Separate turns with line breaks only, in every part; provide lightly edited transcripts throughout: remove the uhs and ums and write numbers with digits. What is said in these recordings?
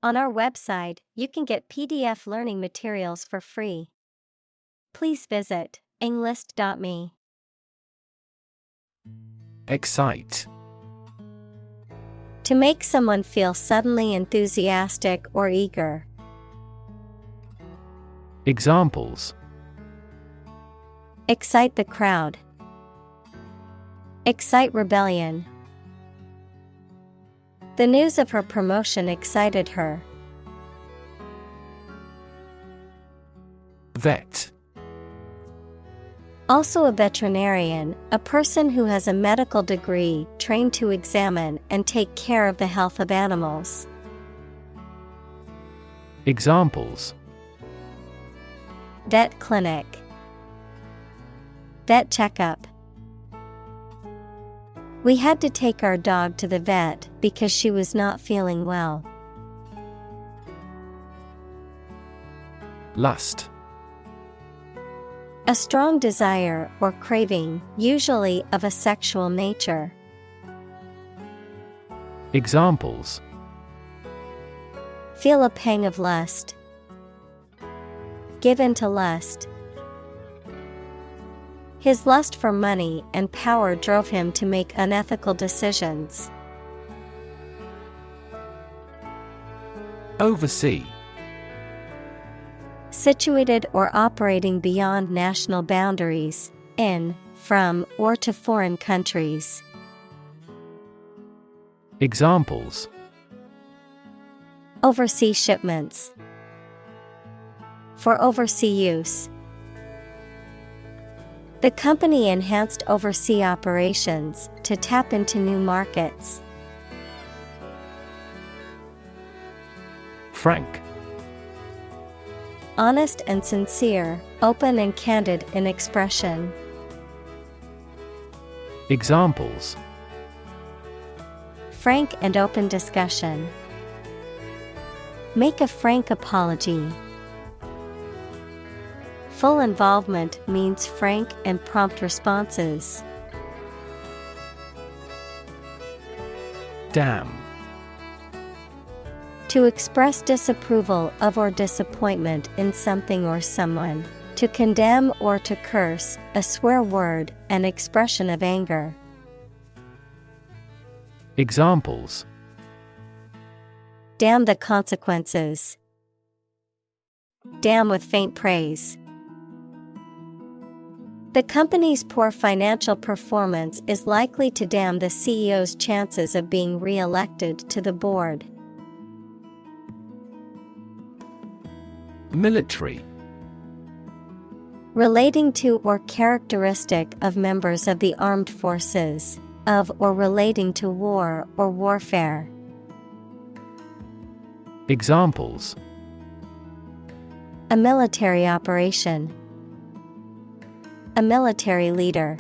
On our website, you can get PDF learning materials for free. Please visit englist.me.
Excite.
To make someone feel suddenly enthusiastic or eager.
Examples:
Excite the crowd. Excite rebellion. The news of her promotion excited her.
Vet.
Also a veterinarian, a person who has a medical degree trained to examine and take care of the health of animals.
Examples:
Vet clinic. Vet checkup. We had to take our dog to the vet because she was not feeling well.
Lust.
A strong desire or craving, usually of a sexual nature.
Examples:
Feel a pang of lust. Give in to lust. His lust for money and power drove him to make unethical decisions.
Oversee.
Situated or operating beyond national boundaries, in, from, or to foreign countries.
Examples:
Oversee shipments. For oversea use. The company enhanced oversea operations to tap into new markets.
Frank.
Honest and sincere, open and candid in expression.
Examples:
Frank and open discussion. Make a frank apology. Full involvement means frank and prompt responses.
Damn.
To express disapproval of or disappointment in something or someone. To condemn or to curse, a swear word, an expression of anger.
Examples:
Damn the consequences. Damn with faint praise. The company's poor financial performance is likely to damn the CEO's chances of being re-elected to the board.
Military.
Relating to or characteristic of members of the armed forces, of or relating to war or warfare.
Examples:
A military operation. A military leader.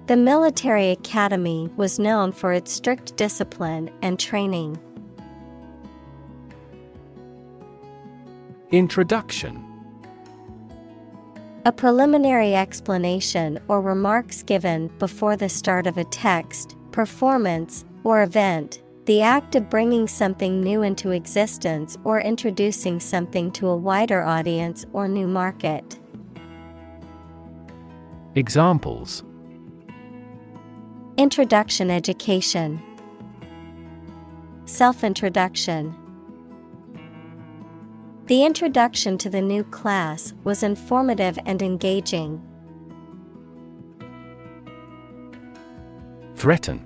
The military academy was known for its strict discipline and training.
Introduction.
A preliminary explanation or remarks given before the start of a text, performance, or event, the act of bringing something new into existence or introducing something to a wider audience or new market.
Examples:
Introduction education. Self-introduction. The introduction to the new class was informative and engaging.
Threaten.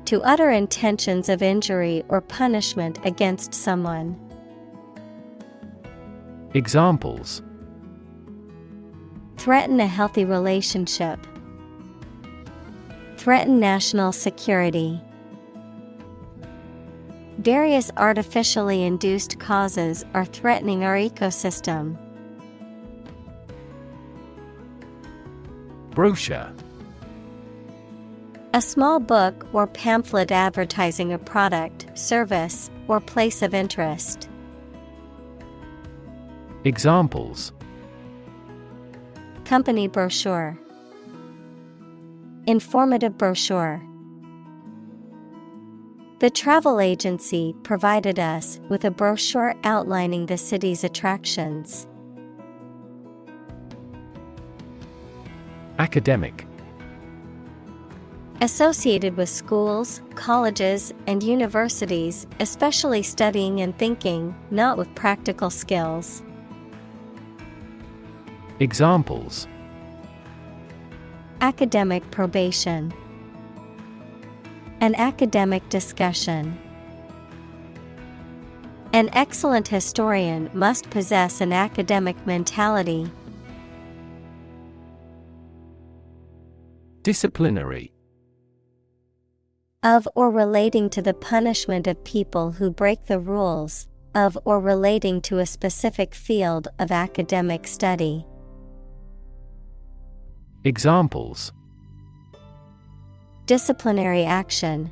To utter intentions of injury or punishment against someone.
Examples:
Threaten a healthy relationship. Threaten national security. Various artificially induced causes are threatening our ecosystem.
Brochure.
A small book or pamphlet advertising a product, service, or place of interest.
Examples:
Company brochure. Informative brochure. The travel agency provided us with a brochure outlining the city's attractions.
Academic.
Associated with schools, colleges, and universities, especially studying and thinking, not with practical skills.
Examples:
academic probation, an academic discussion. An excellent historian must possess an academic mentality.
Disciplinary.
Of or relating to the punishment of people who break the rules, of or relating to a specific field of academic study.
Examples:
disciplinary action,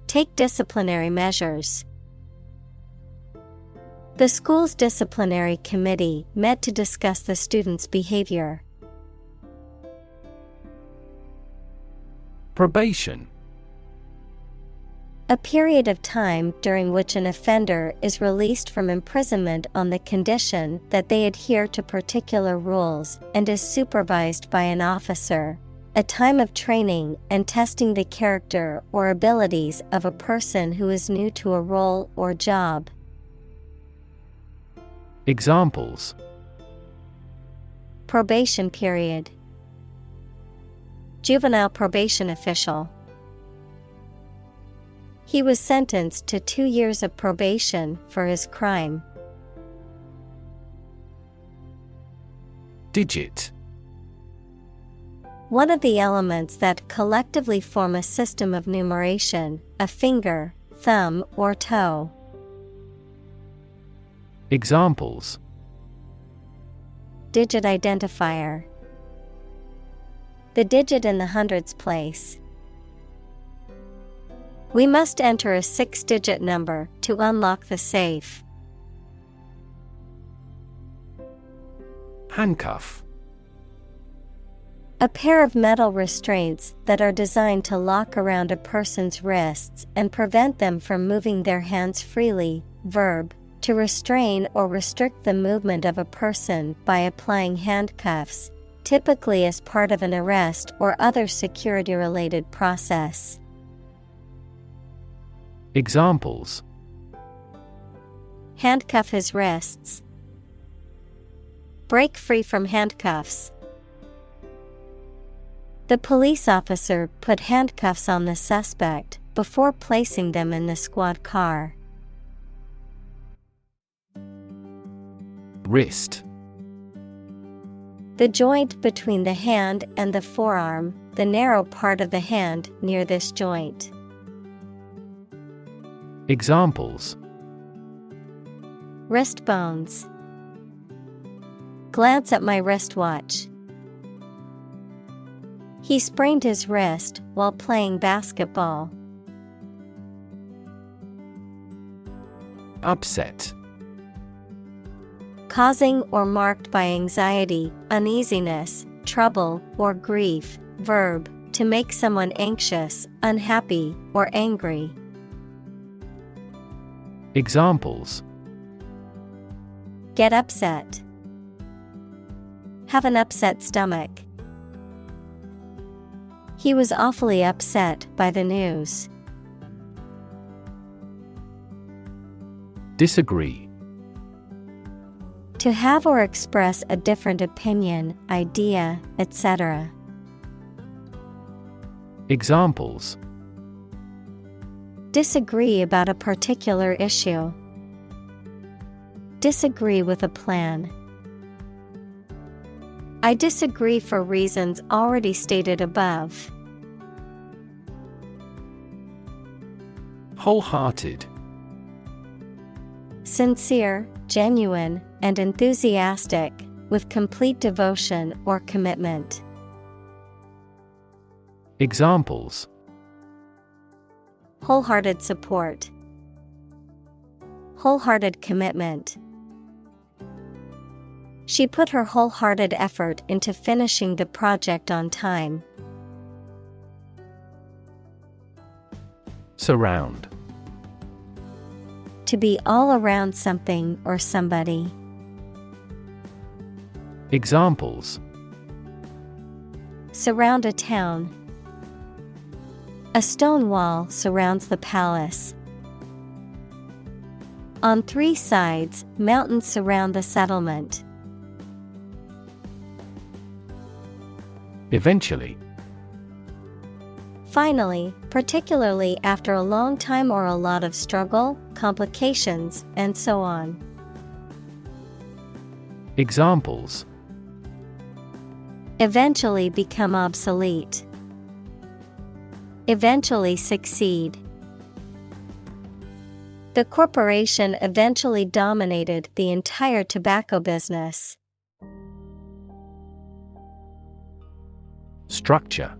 take disciplinary measures. The school's disciplinary committee met to discuss the students' behavior.
Probation.
A period of time during which an offender is released from imprisonment on the condition that they adhere to particular rules and is supervised by an officer. A time of training and testing the character or abilities of a person who is new to a role or job.
Examples:
probation period, juvenile probation official. He was sentenced to 2 years of probation for his crime.
Digit.
One of the elements that collectively form a system of numeration, a finger, thumb, or toe.
Examples:
digit identifier, the digit in the hundreds place. We must enter a 6-digit number to unlock the safe.
Handcuff.
A pair of metal restraints that are designed to lock around a person's wrists and prevent them from moving their hands freely. Verb, to restrain or restrict the movement of a person by applying handcuffs, typically as part of an arrest or other security-related process.
Examples:
handcuff his wrists, break free from handcuffs. The police officer put handcuffs on the suspect before placing them in the squad car.
Wrist.
The joint between the hand and the forearm, the narrow part of the hand near this joint.
Examples:
wrist bones, glance at my wristwatch. He sprained his wrist while playing basketball.
Upset.
Causing or marked by anxiety, uneasiness, trouble, or grief. Verb, to make someone anxious, unhappy, or angry.
Examples:
get upset, have an upset stomach. He was awfully upset by the news.
Disagree.
To have or express a different opinion, idea, etc.
Examples:
disagree about a particular issue. Disagree with a plan. I disagree for reasons already stated above.
Wholehearted.
Sincere, genuine, and enthusiastic, with complete devotion or commitment.
Examples:
wholehearted support, wholehearted commitment. She put her wholehearted effort into finishing the project on time.
Surround.
To be all around something or somebody.
Examples:
Surround a town. A stone wall surrounds the palace. On 3 sides, mountains surround the settlement.
Eventually.
Finally, particularly after a long time or a lot of struggle, complications, and so on.
Examples:
Eventually become obsolete. Eventually succeed. The corporation eventually dominated the entire tobacco business.
Structure.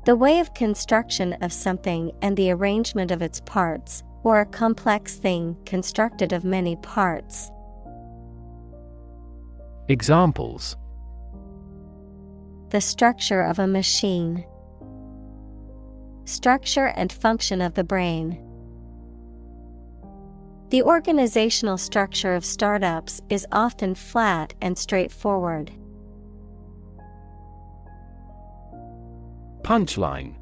The way of construction of something and the arrangement of its parts, or a complex thing constructed of many parts.
Examples:
The structure of a machine. Structure and function of the brain. The organizational structure of startups is often flat and straightforward.
Punchline.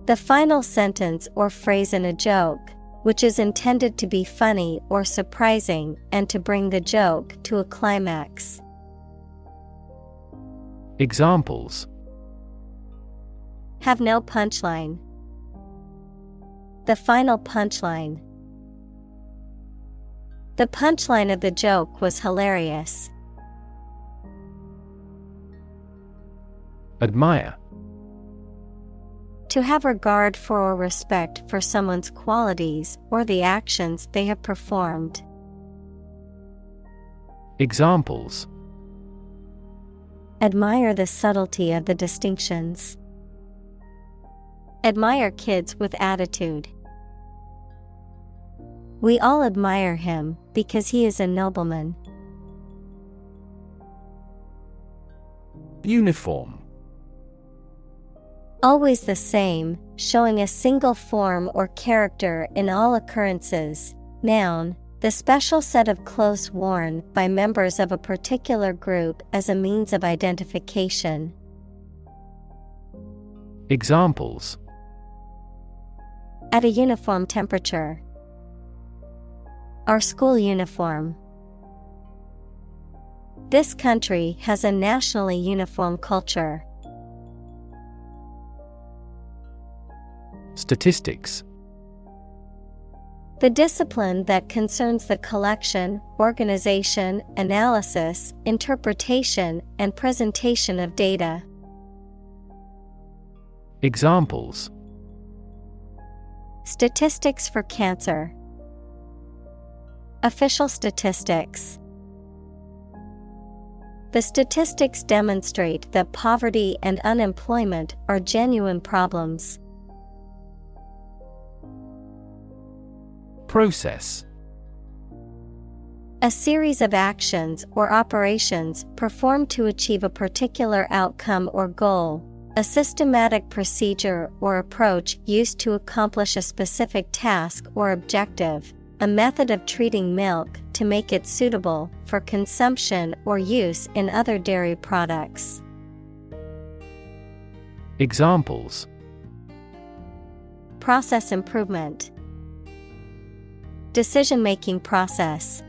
The final sentence or phrase in a joke, which is intended to be funny or surprising and to bring the joke to a climax.
Examples:
Have no punchline. The final punchline. The punchline of the joke was hilarious.
Admire.
To have regard for or respect for someone's qualities or the actions they have performed.
Examples:
Admire the subtlety of the distinctions. Admire kids with attitude. We all admire him because he is a nobleman.
Uniform.
Always the same, showing a single form or character in all occurrences. Noun, the special set of clothes worn by members of a particular group as a means of identification.
Examples:
At a uniform temperature. Our school uniform. This country has a nationally uniform culture.
Statistics.
The discipline that concerns the collection, organization, analysis, interpretation, and presentation of data.
Examples:
Statistics for cancer. Official statistics. The statistics demonstrate that poverty and unemployment are genuine problems.
Process.
A series of actions or operations performed to achieve a particular outcome or goal. A systematic procedure or approach used to accomplish a specific task or objective. A method of treating milk to make it suitable for consumption or use in other dairy products.
Examples:
Process improvement. Decision-making process.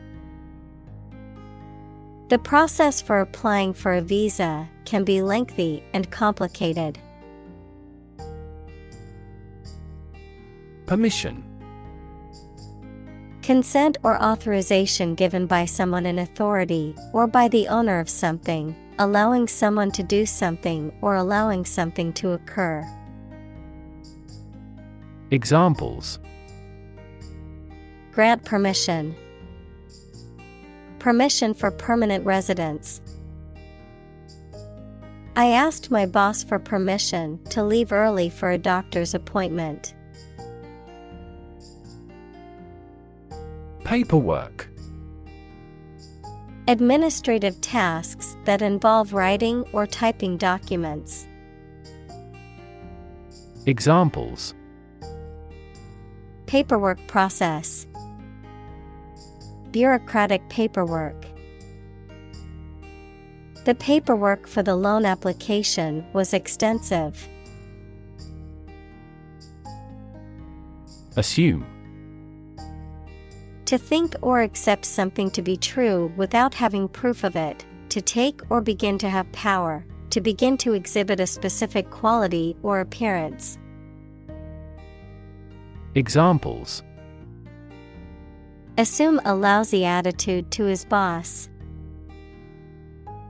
The process for applying for a visa can be lengthy and complicated.
Permission.
Consent or authorization given by someone in authority or by the owner of something, allowing someone to do something or allowing something to occur.
Examples:
Grant permission. Permission for permanent residence. I asked my boss for permission to leave early for a doctor's appointment.
Paperwork.
Administrative tasks that involve writing or typing documents.
Examples:
paperwork process, bureaucratic paperwork. The paperwork for the loan application was extensive.
Assume.
To think or accept something to be true without having proof of it, to take or begin to have power, to begin to exhibit a specific quality or appearance.
Examples:
assume a lousy attitude to his boss.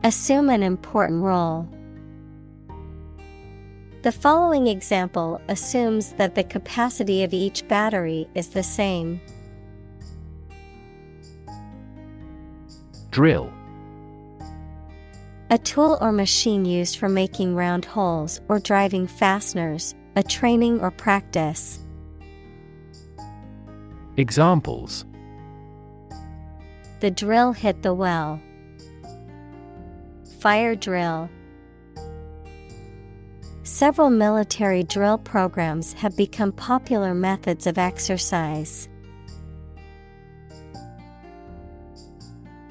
Assume an important role. The following example assumes that the capacity of each battery is the same.
Drill.
A tool or machine used for making round holes or driving fasteners, a training or practice.
Examples:
the drill hit the well. Fire drill. Several military drill programs have become popular methods of exercise.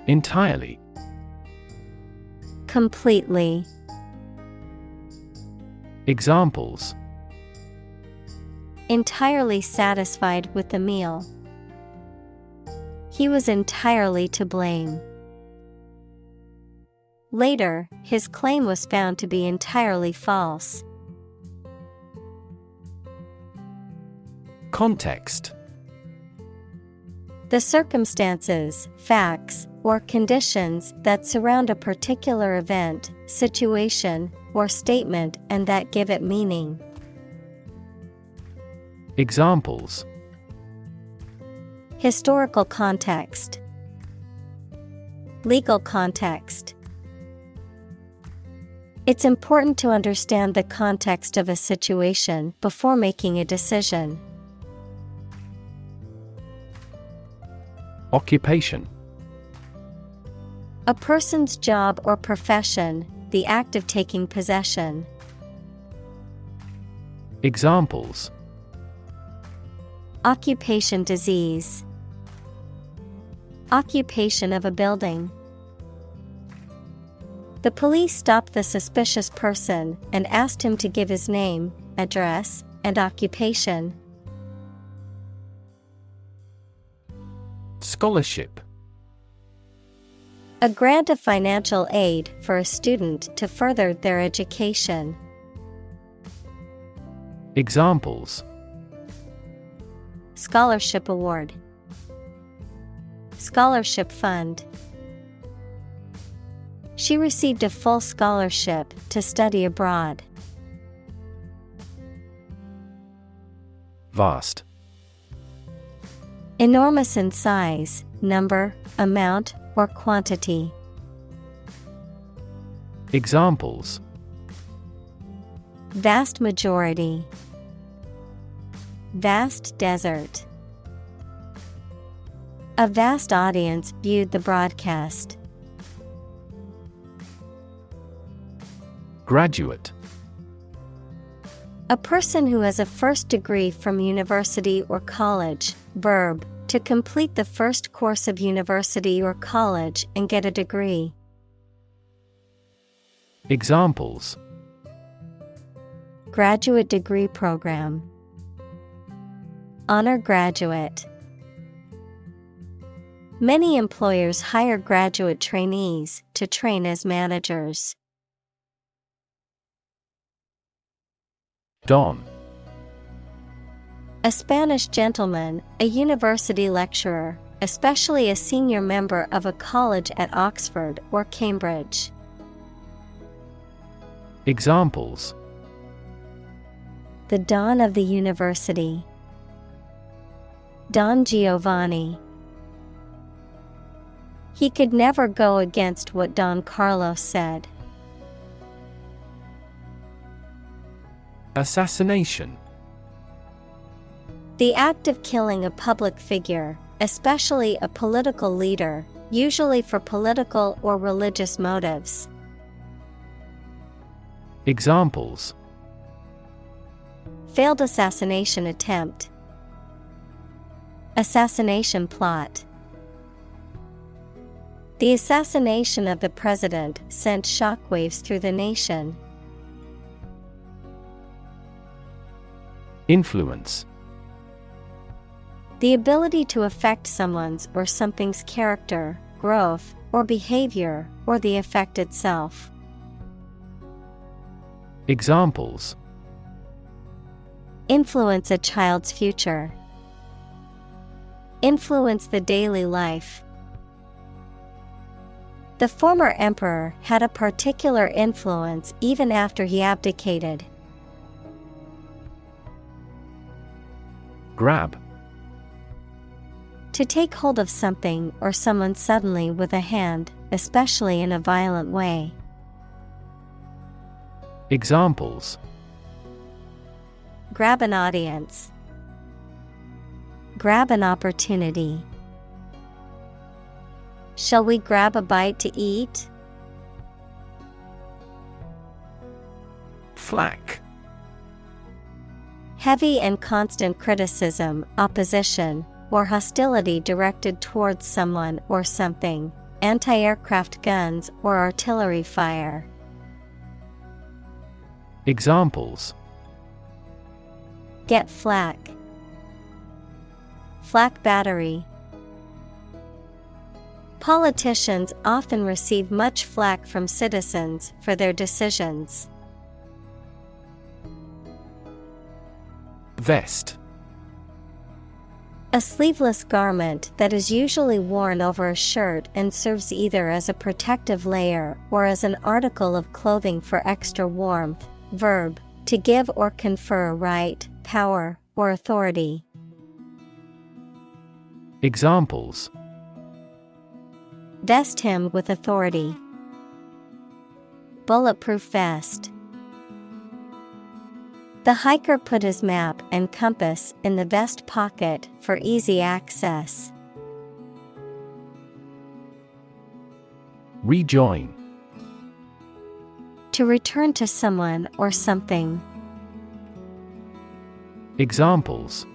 Entirely.
Completely.
Examples:
entirely satisfied with the meal. He was entirely to blame. Later, his claim was found to be entirely false.
Context.
The circumstances, facts, or conditions that surround a particular event, situation, or statement and that give it meaning.
Examples:
historical context, legal context. It's important to understand the context of a situation before making a decision.
Occupation.
A person's job or profession, the act of taking possession.
Examples:
occupation disease. Occupation of a building. The police stopped the suspicious person and asked him to give his name, address, and occupation.
Scholarship.
A grant of financial aid for a student to further their education.
Examples:
scholarship award. Scholarship fund. She received a full scholarship to study abroad.
Vast.
Enormous in size, number, amount, or quantity.
Examples:
vast majority. Vast desert. A vast audience viewed the broadcast.
Graduate.
A person who has a first degree from university or college. Verb, to complete the first course of university or college and get a degree.
Examples:
graduate degree program. Honor graduate. Many employers hire graduate trainees to train as managers.
Don.
A Spanish gentleman, a university lecturer, especially a senior member of a college at Oxford or He could never go against what Don Carlos said.
Assassination.
The act of killing a public figure, especially a political leader, usually for political or religious motives.
Examples:
Failed assassination attempt. Assassination plot. The assassination of the president sent shockwaves through the nation.
Influence.
The ability to affect someone's or something's character, growth, or behavior, or the effect itself.
Examples.
Influence a child's future. Influence the daily life. The former emperor had a particular influence even after he abdicated.
Grab.
To take hold of something or someone suddenly with a hand, especially in a violent way.
Examples.
Grab an audience. Grab an opportunity. Shall we grab a bite to eat?
Flack.
Heavy and constant criticism, opposition, or hostility directed towards someone or something. Anti-aircraft guns or artillery fire.
Examples.
Get flack. Flak battery. Politicians often receive much flack from citizens for their decisions.
Vest.
A sleeveless garment that is usually worn over a shirt and serves either as a protective layer or as an article of clothing for extra warmth. Verb, to give or confer right, power, or authority.
Examples.
Vest him with authority. Bulletproof vest. The hiker put his map and compass in the vest pocket for easy access.
Rejoin.
To return to someone or something.
Examples.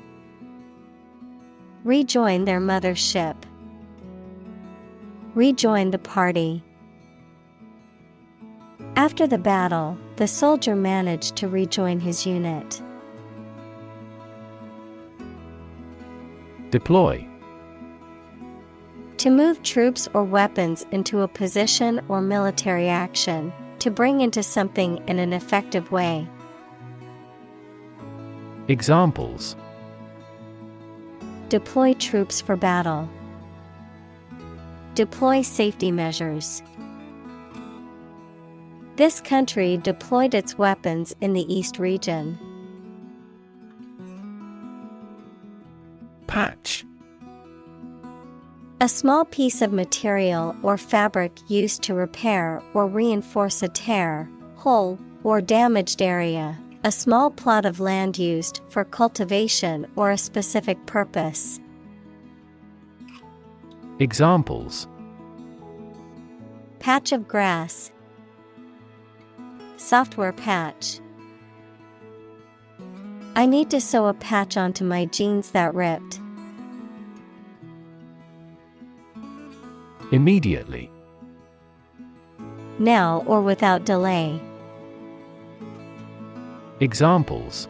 Rejoin their mother's ship. Rejoin the party. After the battle, the soldier managed to rejoin his unit.
Deploy.
To move troops or weapons into a position or military action. To bring into something in an effective way.
Examples.
Deploy troops for battle. Deploy safety measures. This country deployed its weapons in the East region.
Patch.
A small piece of material or fabric used to repair or reinforce a tear, hole, or damaged area. A small plot of land used for cultivation or a specific purpose.
Examples.
Patch of grass. Software patch. I need to sew a patch onto my jeans that ripped.
Immediately.
Now or without delay.
Examples.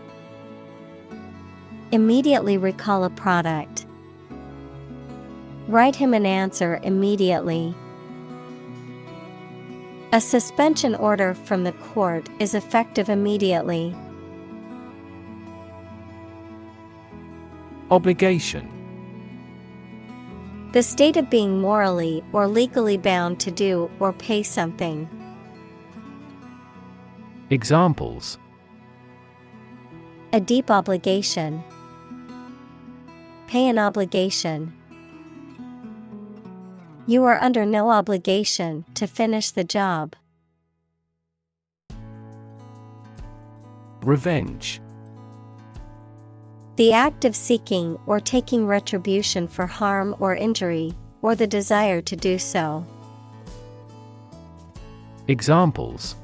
Immediately recall a product. Write him an answer immediately. A suspension order from the court is effective immediately.
Obligation.
The state of being morally or legally bound to do or pay something.
Examples.
A deep obligation. Pay an obligation. You are under no obligation to finish the job.
Revenge.
The act of seeking or taking retribution for harm or injury, or the desire to do so.
Examples.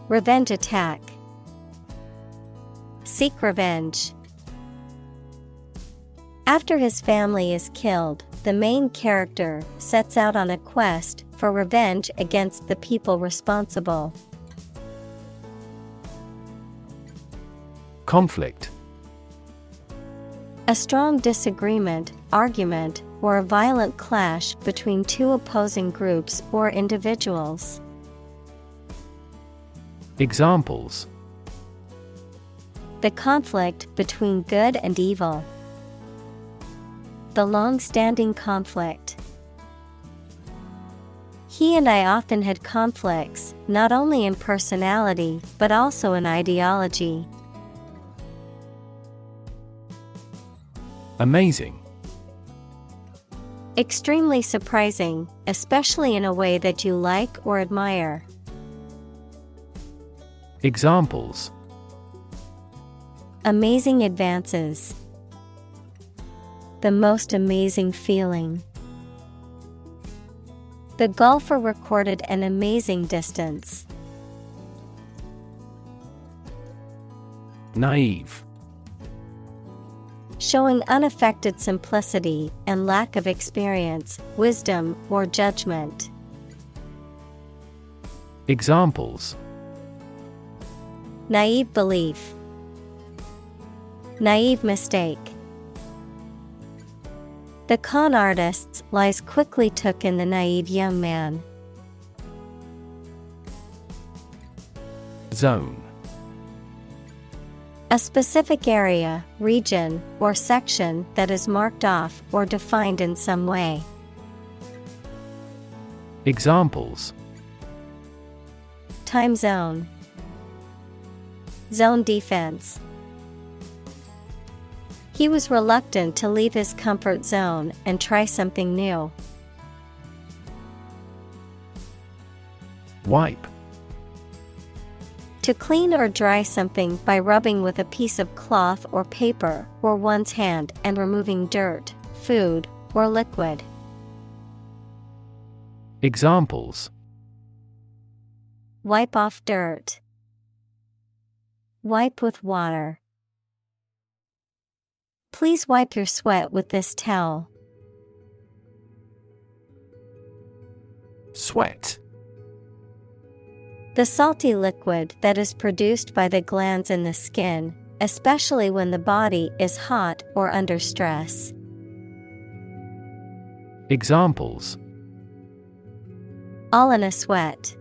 Revenge attack. seek revenge. After his family is killed, the main character sets out on a quest for revenge against the people responsible.
Conflict.
A strong disagreement, argument, or a violent clash between two opposing groups or individuals.
Examples:
The conflict between good and evil. The long-standing conflict. He and I often had conflicts, not only in personality, but also in ideology.
Amazing.
Extremely surprising, especially in a way that you like or admire.
Examples:
Amazing advances. The most amazing feeling. The golfer recorded an amazing distance.
Naive.
Showing unaffected simplicity and lack of experience, wisdom, or judgment.
Examples:
Naive belief. Naive mistake. The con artist's lies quickly took in the naive young man.
Zone.
A specific area, region, or section that is marked off or defined in some way.
Examples:
Time zone. Zone defense. He was reluctant to leave his comfort zone and try something new.
Wipe.
To clean or dry something by rubbing with a piece of cloth or paper or one's hand and removing dirt, food, or liquid.
Examples:
Wipe off dirt. Wipe with water. Please wipe your sweat with this towel.
Sweat.
The salty liquid that is produced by the glands in the skin, especially when the body is hot or under stress.
Examples:
All in a sweat.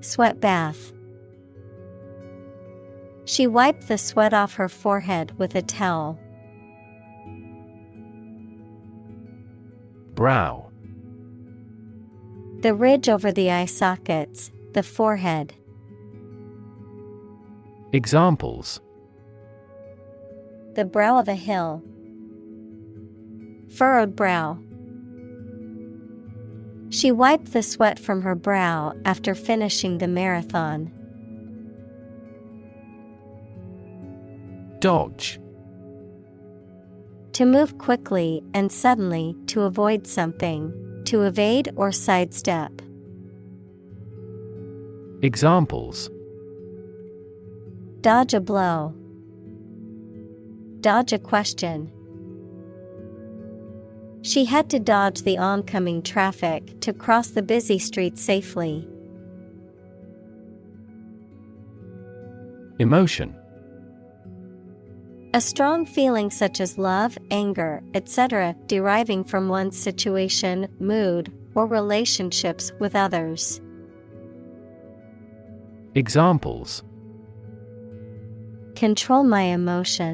Sweat bath. She wiped the sweat off her forehead with a towel.
Brow.
The ridge over the eye sockets, the forehead.
Examples:
The brow of a hill. Furrowed brow. She wiped the sweat from her brow after finishing the marathon.
Dodge.
To move quickly and suddenly to avoid something, to evade or sidestep.
Examples:
Dodge a blow. Dodge a question. She had to dodge the oncoming traffic to cross the busy street safely.
Emotion.
A strong feeling such as love, anger, etc., deriving from one's situation, mood, or relationships with others.
Examples:
Control my emotion.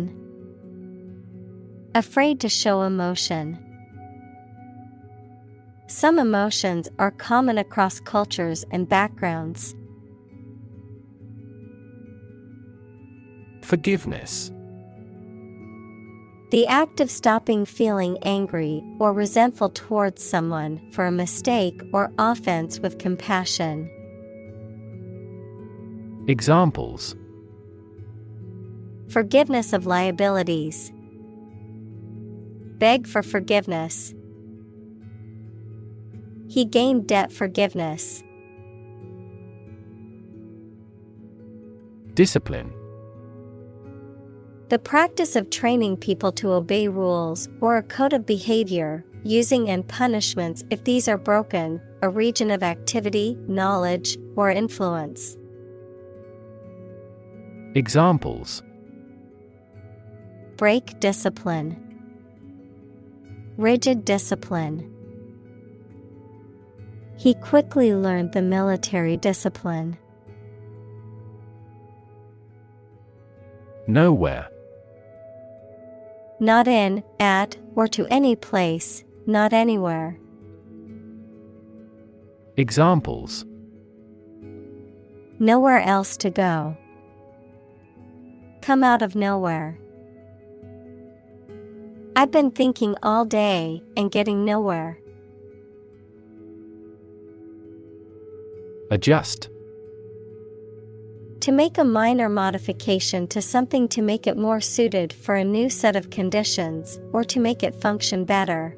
Afraid to show emotion. Some emotions are common across cultures and backgrounds.
Forgiveness.
The act of stopping feeling angry or resentful towards someone for a mistake or offense with compassion.
Examples:
Forgiveness of liabilities. Beg for forgiveness. He gained debt forgiveness.
Discipline.
The practice of training people to obey rules or a code of behavior, using and punishments if these are broken, a region of activity, knowledge, or influence.
Examples:
break discipline, rigid discipline. He quickly learned the military discipline.
Nowhere.
Not in, at, or to any place, not anywhere.
Examples:
nowhere else to go. Come out of nowhere. I've been thinking all day and getting nowhere.
Adjust.
To make a minor modification to something to make it more suited for a new set of conditions or to make it function better.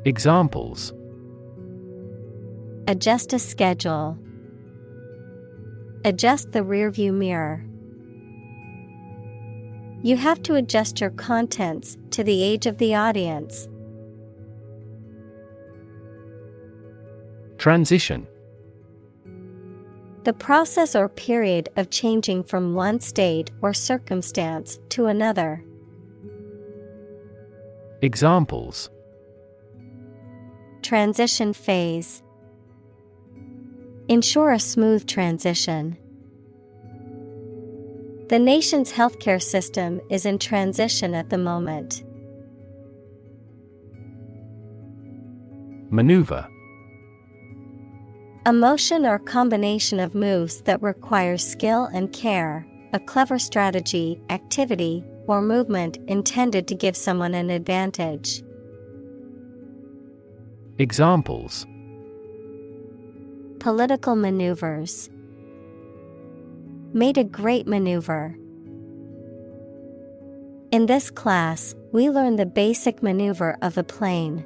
Examples:
adjust a schedule. Adjust the rearview mirror. You have to adjust your contents to the age of the audience.
Transition.
The process or period of changing from one state or circumstance to another.
Examples:
transition phase. Ensure a smooth transition. The nation's healthcare system is in transition at the moment.
Maneuver.
A motion or combination of moves that requires skill and care, a clever strategy, activity, or movement intended to give someone an advantage.
Examples:
political maneuvers. Made a great maneuver. In this class, we learn the basic maneuver of a plane.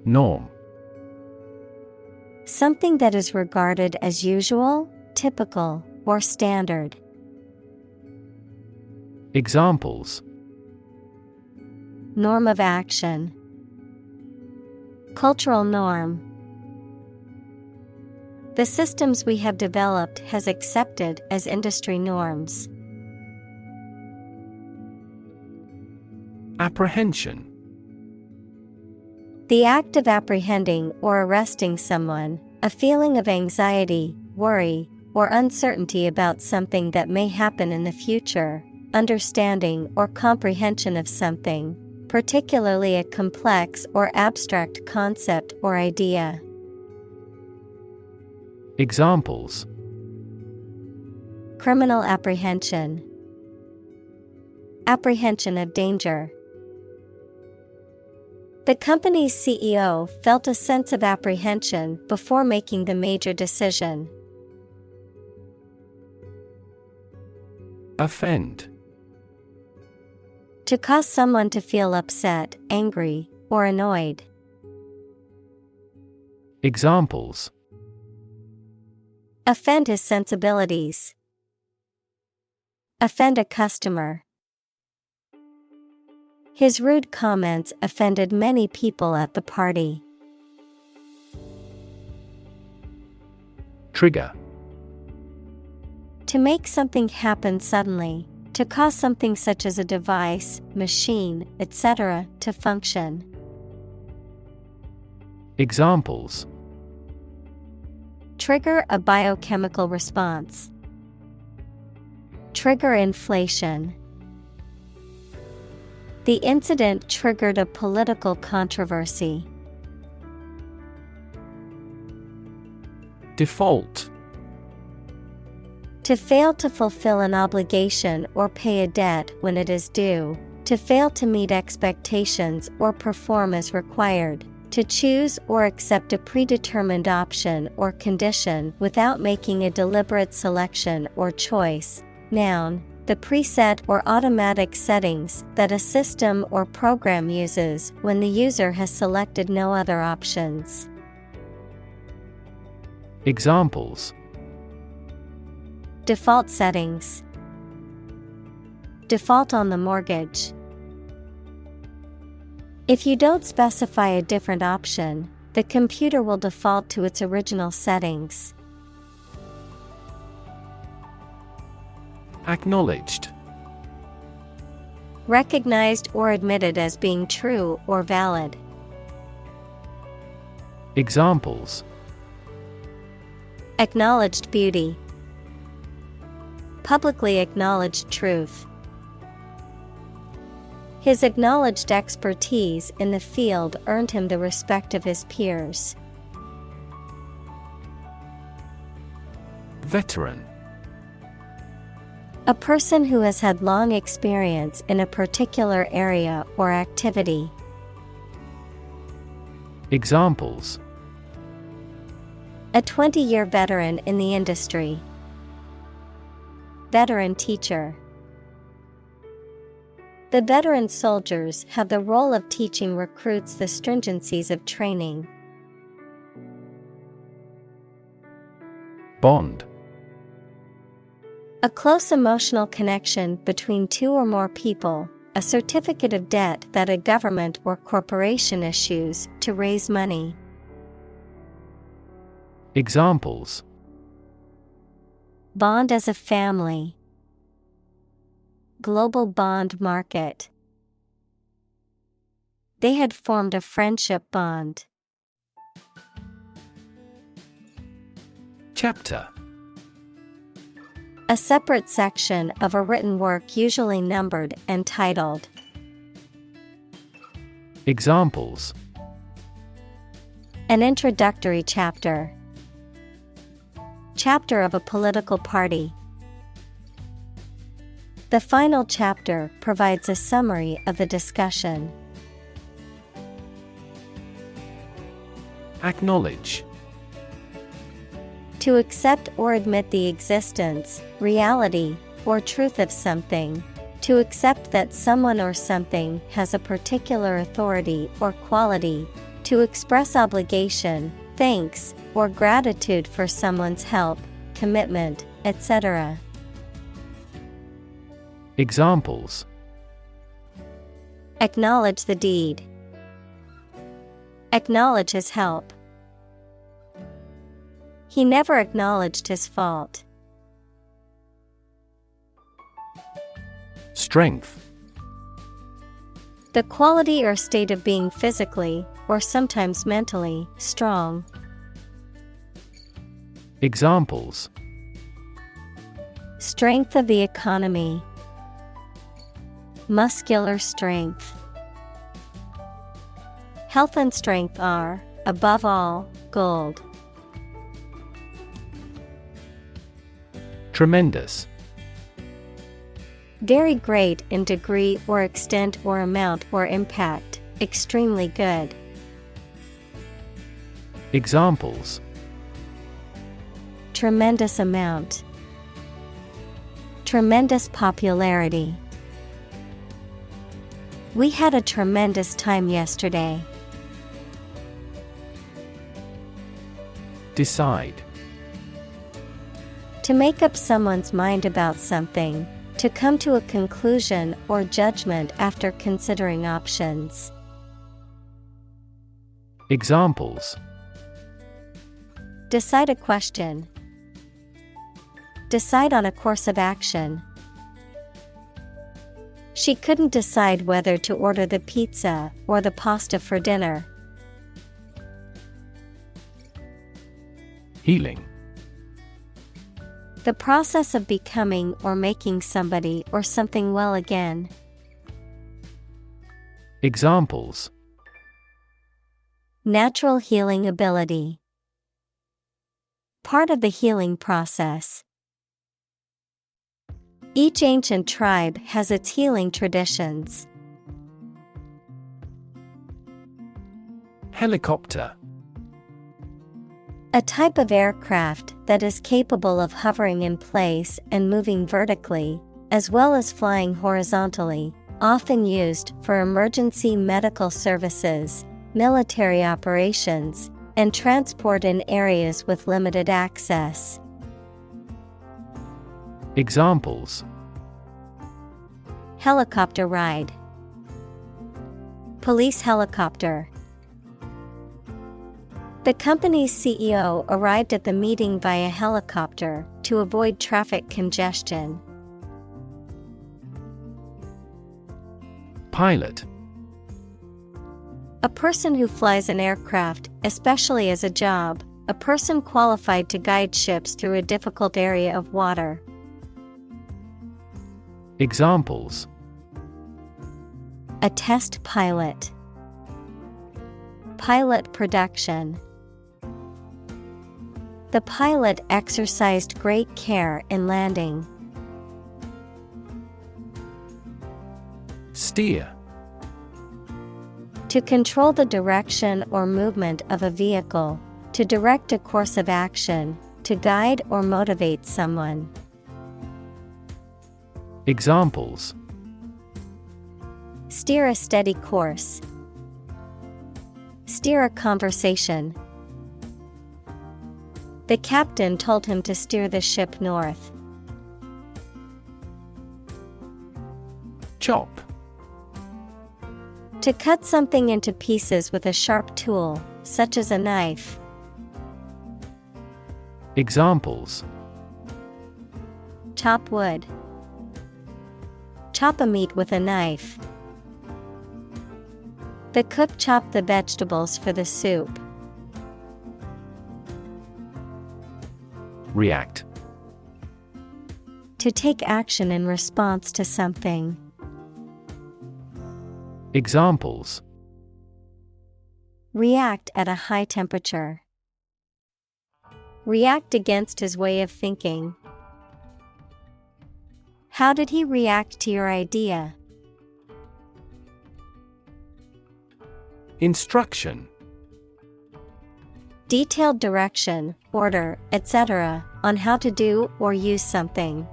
Norm.
Something that is regarded as usual, typical, or standard.
Examples:
norm of action. Cultural norm. The systems we have developed has accepted as industry norms.
Apprehension.
The act of apprehending or arresting someone, a feeling of anxiety, worry, or uncertainty about something that may happen in the future, understanding or comprehension of something, particularly a complex or abstract concept or idea.
Examples:
criminal apprehension. Apprehension of danger. The company's CEO felt a sense of apprehension before making the major decision.
Offend.
To cause someone to feel upset, angry, or annoyed.
Examples:
offend his sensibilities. Offend a customer. His rude comments offended many people at the party.
Trigger.
To make something happen suddenly, to cause something such as a device, machine, etc., to function.
Examples:
trigger a biochemical response. Trigger inflation. The incident triggered a political controversy.
Default.
To fail to fulfill an obligation or pay a debt when it is due, to fail to meet expectations or perform as required, to choose or accept a predetermined option or condition without making a deliberate selection or choice. Noun, the preset or automatic settings that a system or program uses when the user has selected no other options.
Examples:
Default settings. Default on the mortgage. If you don't specify a different option, the computer will default to its original settings.
Acknowledged.
Recognized or admitted as being true or valid.
Examples:
Acknowledged beauty. Publicly acknowledged truth. His acknowledged expertise in the field earned him the respect of his peers.
Veteran.
A person who has had long experience in a particular area or activity.
Examples:
A 20-year veteran in the industry. Veteran teacher. The veteran soldiers have the role of teaching recruits the stringencies of training.
Bond.
A close emotional connection between two or more people, a certificate of debt that a government or corporation issues to raise money.
Examples:
Bond as a family. Global bond market. They had formed a friendship bond.
Chapter.
A separate section of a written work usually numbered and titled.
Examples:
An introductory chapter. Chapter of a political party. The final chapter provides a summary of the discussion.
Acknowledge.
To accept or admit the existence, reality, or truth of something. To accept that someone or something has a particular authority or quality. To express obligation, thanks, or gratitude for someone's help, commitment, etc.
Examples:
Acknowledge the deed. Acknowledge his help. He never acknowledged his fault.
Strength.
The quality or state of being physically, or sometimes mentally, strong.
Examples:
Strength of the economy. Muscular strength. Health and strength are, above all, gold.
Tremendous.
Very great in degree or extent or amount or impact, extremely good.
Examples:
Tremendous amount. Tremendous popularity. We had a tremendous time yesterday.
Decide.
To make up someone's mind about something, to come to a conclusion or judgment after considering options.
Examples:
Decide a question. Decide on a course of action. She couldn't decide whether to order the pizza or the pasta for dinner.
Healing.
The process of becoming or making somebody or something well again.
Examples:
Natural healing ability. Part of the healing process. Each ancient tribe has its healing traditions.
Helicopter.
A type of aircraft that is capable of hovering in place and moving vertically, as well as flying horizontally, often used for emergency medical services, military operations, and transport in areas with limited access.
Examples:
helicopter ride, police helicopter. The company's CEO arrived at the meeting via helicopter to avoid traffic congestion.
Pilot.
A person who flies an aircraft, especially as a job, a person qualified to guide ships through a difficult area of water.
Examples:
a test pilot, pilot production. The pilot exercised great care in landing.
Steer.
To control the direction or movement of a vehicle, to direct a course of action, to guide or motivate someone.
Examples:
steer a steady course, steer a conversation. The captain told him to steer the ship north.
Chop.
To cut something into pieces with a sharp tool, such as a knife.
Examples:
chop wood, chop a meat with a knife. The cook chopped the vegetables for the soup.
React.
To take action in response to something.
Examples:
react at a high temperature, react against his way of thinking. How did he react to your idea?
Instruction.
Detailed direction, order, etc. on how to do or use something.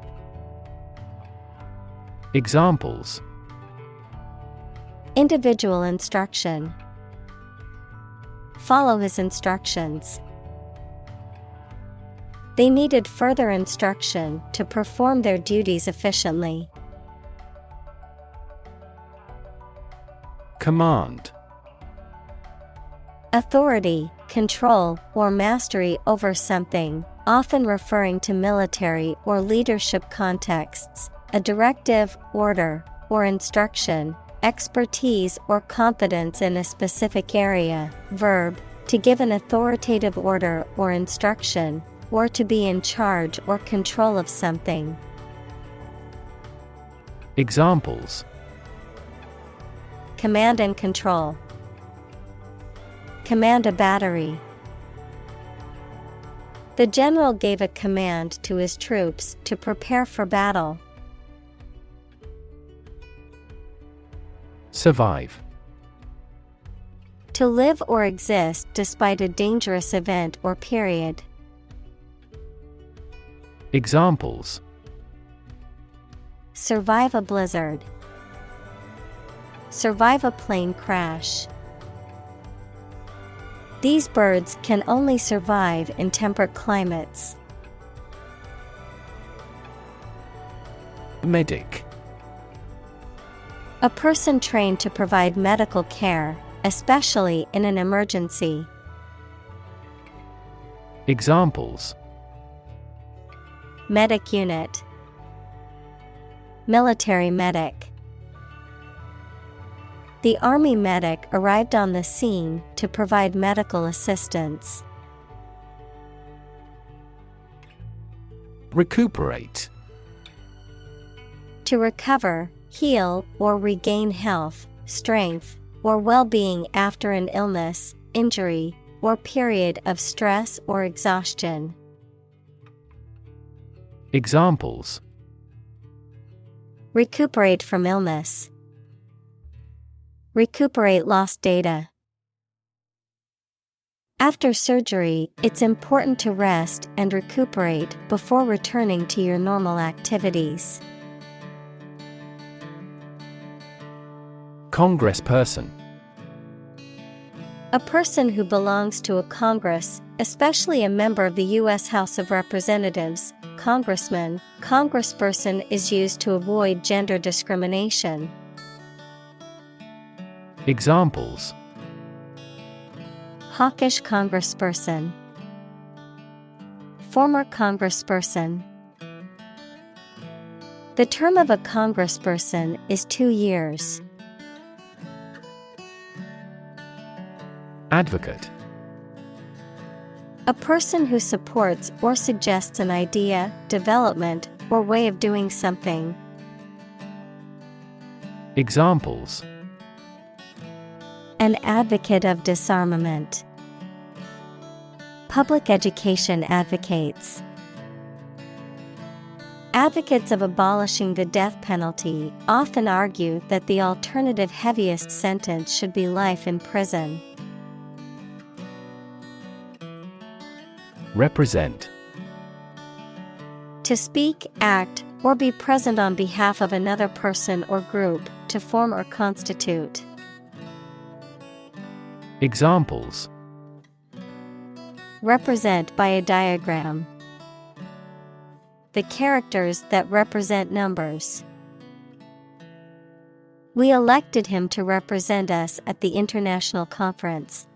Examples:
individual instruction, follow his instructions. They needed further instruction to perform their duties efficiently.
Command.
Authority, control, or mastery over something, often referring to military or leadership contexts, a directive, order, or instruction, expertise or competence in a specific area. Verb, to give an authoritative order or instruction, or to be in charge or control of something.
Examples:
command and control, command a battery. The general gave a command to his troops to prepare for battle.
Survive.
To live or exist despite a dangerous event or period.
Examples:
survive a blizzard, survive a plane crash. These birds can only survive in temperate climates.
Medic.
A person trained to provide medical care, especially in an emergency.
Examples:
medic unit, military medic. The army medic arrived on the scene to provide medical assistance.
Recuperate.
To recover, heal, or regain health, strength, or well-being after an illness, injury, or period of stress or exhaustion.
Examples:
recuperate from illness, recuperate lost data. After surgery, it's important to rest and recuperate before returning to your normal activities.
Congressperson.
A person who belongs to a Congress, especially a member of the U.S. House of Representatives, congressman, congressperson is used to avoid gender discrimination.
Examples:
Hawkish congressperson, former congressperson. The term of a congressperson is 2 years.
Advocate.
A person who supports or suggests an idea, development, or way of doing something.
Examples:
An advocate of disarmament. Public education advocates. Advocates of abolishing the death penalty often argue that the alternative heaviest sentence should be life in prison.
Represent.
To speak, act, or be present on behalf of another person or group, to form or constitute.
Examples:
Represent by a diagram. The characters that represent numbers. We elected him to represent us at the international conference.